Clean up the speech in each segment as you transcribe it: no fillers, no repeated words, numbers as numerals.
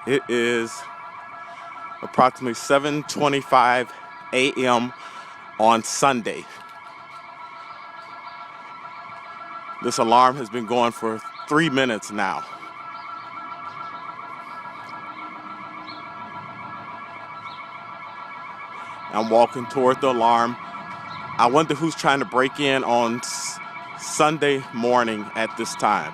It is approximately 7:25 a.m. on Sunday. This alarm has been going for 3 minutes now. I'm walking toward the alarm. I wonder who's trying to break in on Sunday morning at this time.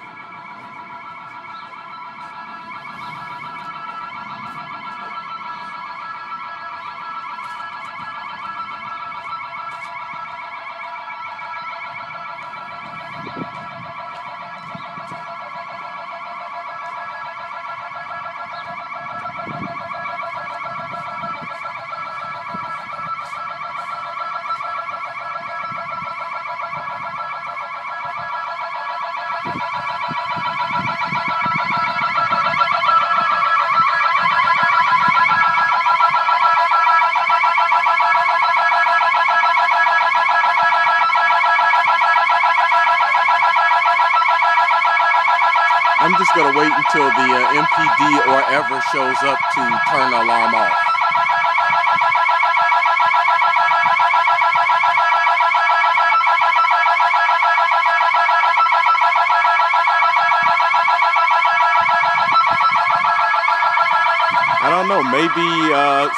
I'm just going to wait until the MPD or ever shows up to turn the alarm off. I don't know, maybe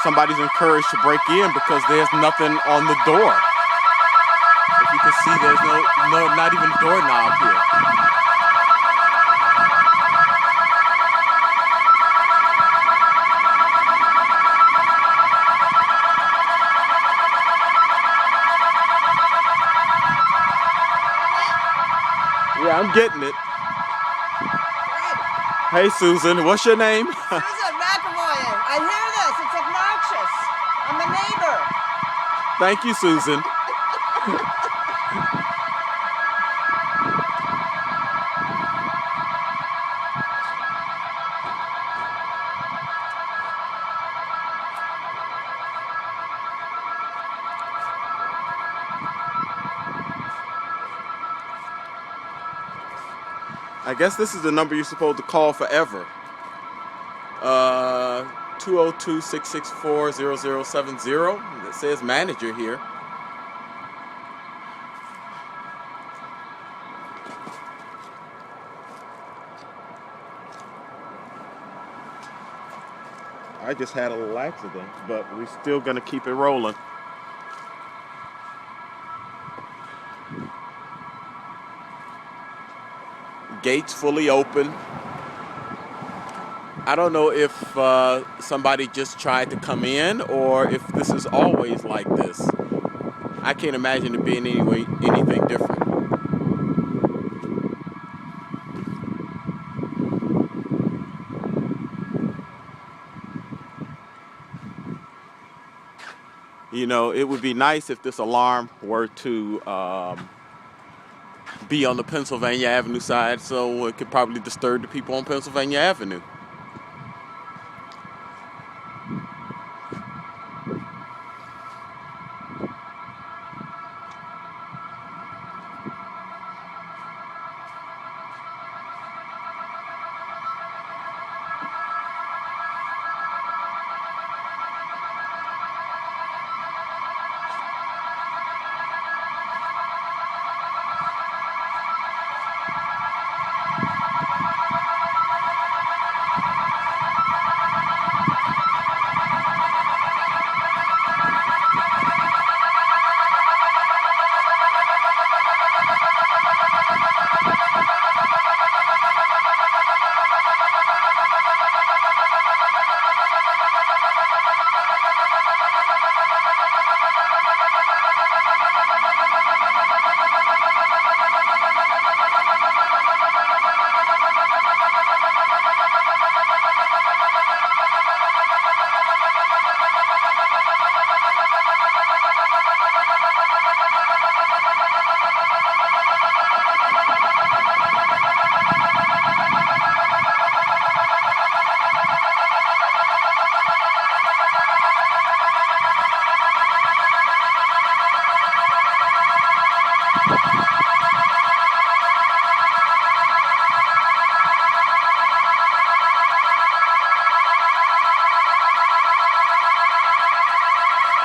somebody's encouraged to break in because there's nothing on the door. If you can see, there's not even a doorknob here. Yeah, I'm getting it. Hey, Susan, what's your name? Susan McAvoy. I hear this. It's obnoxious. I'm a neighbor. Thank you, Susan. I guess this is the number you're supposed to call forever. 202-664-0070. It says manager here. I just had a little accident, but we're still gonna keep it rolling. Gates fully open. I don't know if somebody just tried to come in or if this is always like this. I can't imagine it being anything different. You know, it would be nice if this alarm were to be on the Pennsylvania Avenue side, so it could probably disturb the people on Pennsylvania Avenue.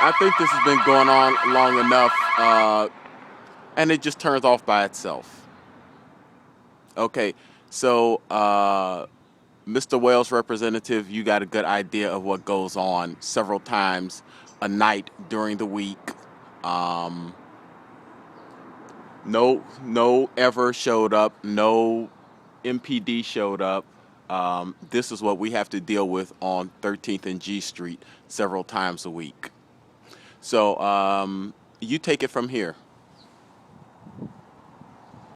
I think this has been going on long enough, and it just turns off by itself. Okay, so Mr. Wales representative, you got a good idea of what goes on several times a night during the week. Um, no ever showed up. No MPD showed up. This is what we have to deal with on 13th and G Street several times a week. So you take it from here.